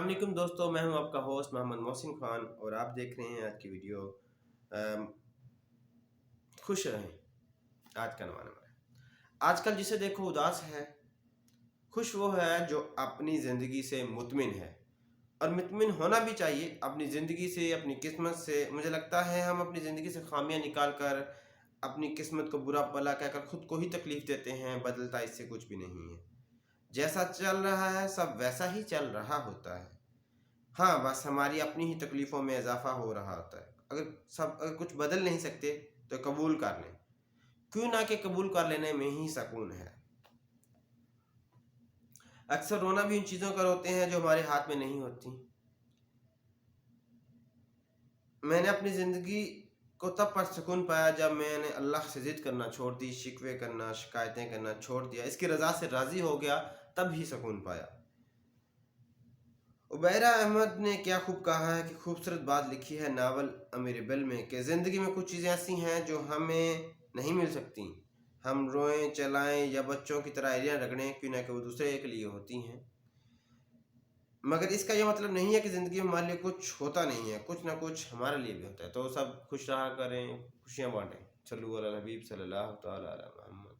السلام علیکم دوستو، میں ہوں آپ کا ہوسٹ محمد محسن خان اور آپ دیکھ رہے ہیں آج کی ویڈیو۔ خوش رہیں، آج کا عنوان ہمارا آج کل جسے دیکھو اداس ہے۔ خوش وہ ہے جو اپنی زندگی سے مطمئن ہے، اور مطمئن ہونا بھی چاہیے اپنی زندگی سے، اپنی قسمت سے۔ مجھے لگتا ہے ہم اپنی زندگی سے خامیاں نکال کر اپنی قسمت کو برا بھلا کہہ کر خود کو ہی تکلیف دیتے ہیں، بدلتا اس سے کچھ بھی نہیں ہے۔ جیسا چل رہا ہے سب ویسا ہی چل رہا ہوتا ہے، ہاں بس ہماری اپنی ہی تکلیفوں میں اضافہ ہو رہا ہوتا ہے۔ اگر کچھ بدل نہیں سکتے تو قبول کر لیں، کیوں نہ کہ قبول کر لینے میں ہی سکون ہے۔ اکثر رونا بھی ان چیزوں کا روتے ہیں جو ہمارے ہاتھ میں نہیں ہوتی۔ میں نے اپنی زندگی کو تب پر سکون پایا جب میں نے اللہ سے ضد کرنا چھوڑ دی، شکوے کرنا، شکایتیں کرنا چھوڑ دیا، اس کی رضا سے راضی ہو گیا، تب ہی سکون پایا۔ عبیرہ احمد نے کیا خوب کہا ہے کہ خوبصورت بات لکھی ہے ناول امیر بل میں، کہ زندگی میں کچھ چیزیں ایسی ہیں جو ہمیں نہیں مل سکتی۔ ہم روئیں چلائیں یا بچوں کی طرح ایریاں رگڑیں، کیوں نہ کہ وہ دوسرے کے لیے ہوتی ہیں، مگر اس کا یہ مطلب نہیں ہے کہ زندگی میں ہمارے لیے کچھ ہوتا نہیں ہے۔ کچھ نہ کچھ ہمارے لیے بھی ہوتا ہے، تو سب خوش رہا کریں، خوشیاں بانٹیں۔ صلو علی الحبیب صلی اللہ تعالی علی محمد۔